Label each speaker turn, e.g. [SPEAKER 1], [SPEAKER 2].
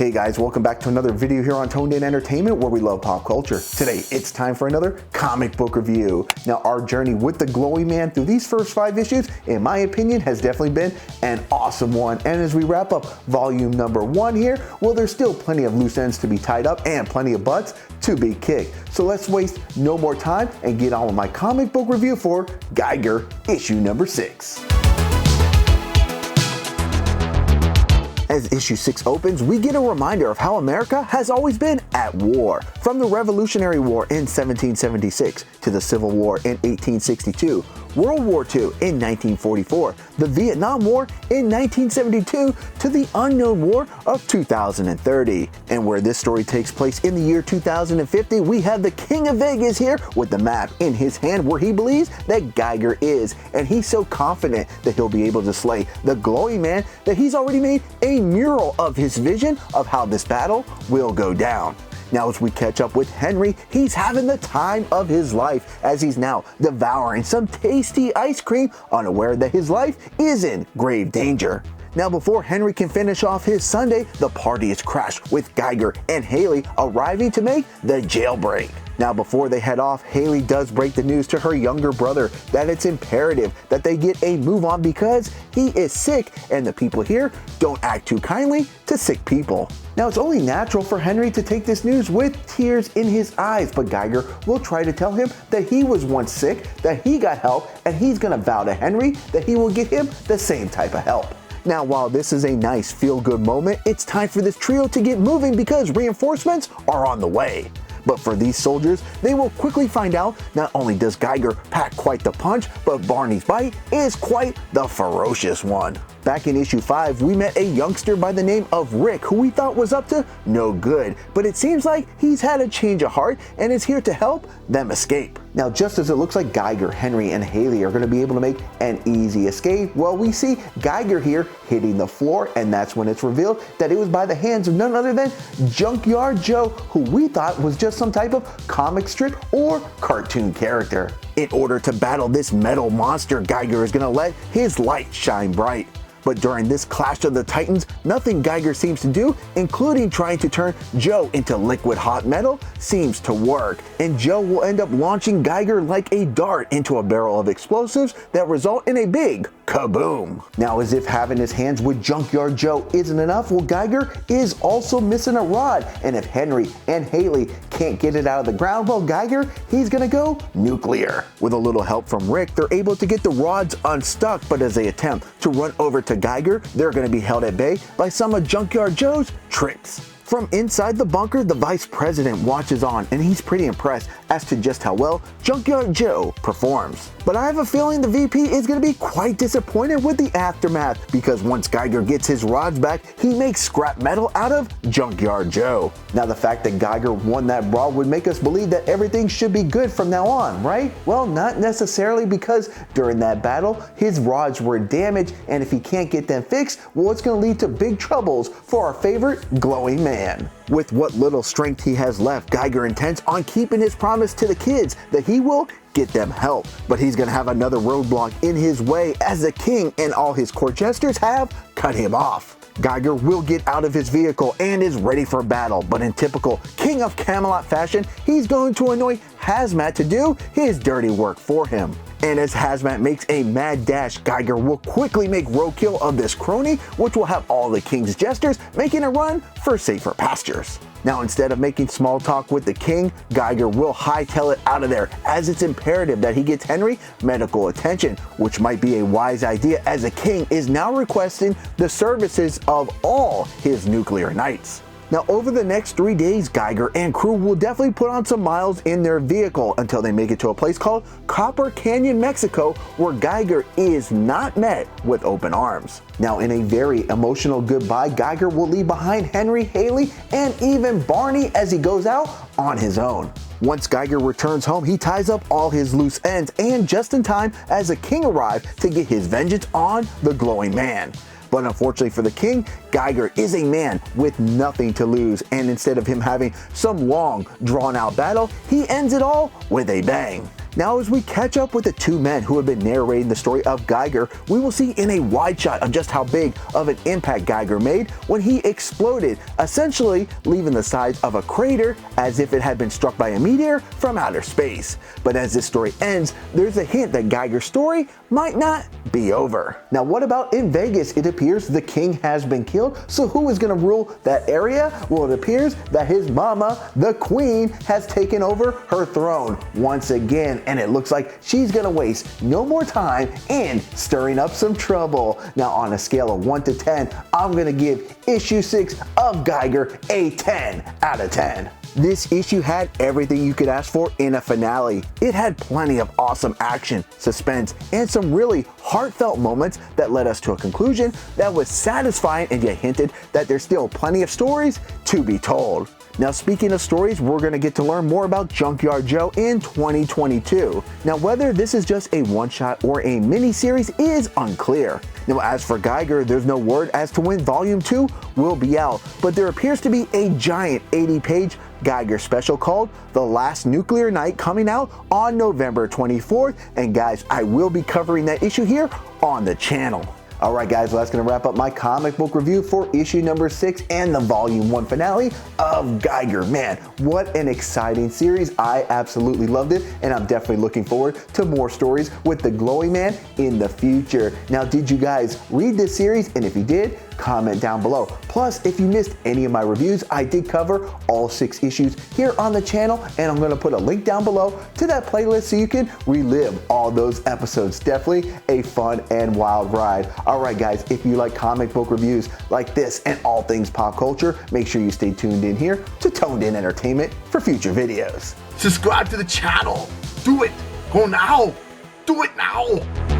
[SPEAKER 1] Hey guys, welcome back to another video here on Toned In Entertainment, where we love pop culture. Today, it's time for another comic book review. Now, our journey with the Glowing Man through these first 5 issues, in my opinion, has definitely been an awesome one. And as we wrap up volume number 1 here, well, there's still plenty of loose ends to be tied up and plenty of butts to be kicked. So let's waste no more time and get on with my comic book review for Geiger Issue number 6. As issue 6 opens, we get a reminder of how America has always been at war. From the Revolutionary War in 1776 to the Civil War in 1862, World War II in 1944, the Vietnam War in 1972 to the unknown war of 2030. And where this story takes place in the year 2050, we have the King of Vegas here with the map in his hand where he believes that Geiger is. And he's so confident that he'll be able to slay the Glowing Man that he's already made a mural of his vision of how this battle will go down. Now, as we catch up with Henry, he's having the time of his life as he's now devouring some tasty ice cream, unaware that his life is in grave danger. Now, before Henry can finish off his Sunday, the party is crashed with Geiger and Haley arriving to make the jailbreak. Now, before they head off, Haley does break the news to her younger brother that it's imperative that they get a move on because he is sick and the people here don't act too kindly to sick people. Now, it's only natural for Henry to take this news with tears in his eyes, but Geiger will try to tell him that he was once sick, that he got help, and he's gonna vow to Henry that he will get him the same type of help. Now, while this is a nice feel-good moment, it's time for this trio to get moving because reinforcements are on the way. But for these soldiers, they will quickly find out not only does Geiger pack quite the punch, but Barney's bite is quite the ferocious one. Back in issue 5, we met a youngster by the name of Rick who we thought was up to no good, but it seems like he's had a change of heart and is here to help them escape. Now, just as it looks like Geiger, Henry, and Haley are going to be able to make an easy escape, well, we see Geiger here hitting the floor, and that's when it's revealed that it was by the hands of none other than Junkyard Joe, who we thought was just some type of comic strip or cartoon character. In order to battle this metal monster, Geiger is going to let his light shine bright. But during this clash of the titans, nothing Geiger seems to do, including trying to turn Joe into liquid hot metal, seems to work. And Joe will end up launching Geiger like a dart into a barrel of explosives that result in a big kaboom. Now, as if having his hands with Junkyard Joe isn't enough, well, Geiger is also missing a rod. And if Henry and Haley can't get it out of the ground, well, Geiger, he's gonna go nuclear. With a little help from Rick, they're able to get the rods unstuck, but as they attempt to run over to Geiger, they're going to be held at bay by some of Junkyard Joe's tricks. From inside the bunker, the vice president watches on and he's pretty impressed as to just how well Junkyard Joe performs. But I have a feeling the VP is going to be quite disappointed with the aftermath because once Geiger gets his rods back, he makes scrap metal out of Junkyard Joe. Now, the fact that Geiger won that brawl would make us believe that everything should be good from now on, right? Well, not necessarily, because during that battle, his rods were damaged, and if he can't get them fixed, well, it's going to lead to big troubles for our favorite Glowing Man. With what little strength he has left, Geiger intends on keeping his promise to the kids that he will get them help. But he's going to have another roadblock in his way as the king and all his court jesters have cut him off. Geiger will get out of his vehicle and is ready for battle, but in typical King of Camelot fashion, he's going to annoy Hazmat to do his dirty work for him. And as Hazmat makes a mad dash, Geiger will quickly make roadkill of this crony, which will have all the king's jesters making a run for safer pastures. Now, instead of making small talk with the king, Geiger will hightail it out of there, as it's imperative that he gets Henry medical attention, which might be a wise idea as the king is now requesting the services of all his nuclear knights. Now, over the next 3 days, Geiger and crew will definitely put on some miles in their vehicle until they make it to a place called Copper Canyon, Mexico, where Geiger is not met with open arms. Now, in a very emotional goodbye, Geiger will leave behind Henry, Haley, and even Barney as he goes out on his own. Once Geiger returns home, he ties up all his loose ends, and just in time as the king arrives to get his vengeance on the Glowing Man. But unfortunately for the king, Geiger is a man with nothing to lose, and instead of him having some long, drawn-out battle, he ends it all with a bang. Now, as we catch up with the two men who have been narrating the story of Geiger, we will see in a wide shot of just how big of an impact Geiger made when he exploded, essentially leaving the size of a crater as if it had been struck by a meteor from outer space. But as this story ends, there's a hint that Geiger's story might not be over. Now, what about in Vegas? It appears the king has been killed, so who is going to rule that area? Well, it appears that his mama, the queen, has taken over her throne once again, and it looks like she's going to waste no more time in stirring up some trouble. Now, on a scale of 1 to 10, I'm going to give issue 6 of Geiger a 10 out of 10. This issue had everything you could ask for in a finale. It had plenty of awesome action, suspense, and some really heartfelt moments that led us to a conclusion that was satisfying and yet hinted that there's still plenty of stories to be told. Now, speaking of stories, we're going to get to learn more about Junkyard Joe in 2022. Now, whether this is just a one-shot or a mini-series is unclear. Now, as for Geiger, there's no word as to when Volume 2 will be out, but there appears to be a giant 80-page Geiger special called The Last Nuclear Night coming out on November 24th, and guys, I will be covering that issue here on the channel. Alright guys, well, that's going to wrap up my comic book review for issue number 6 and the volume 1 finale of Geiger. Man, what an exciting series. I absolutely loved it, and I'm definitely looking forward to more stories with the glowing man in the future. Now, did you guys read this series? And if you did, comment down below. Plus, if you missed any of my reviews, I did cover all 6 issues here on the channel, and I'm going to put a link down below to that playlist so you can relive all those episodes. Definitely a fun and wild ride. Alright guys, if you like comic book reviews like this and all things pop culture, make sure you stay tuned in here to Toned In Entertainment for future videos.
[SPEAKER 2] Subscribe to the channel. Do it. Go now. Do it now.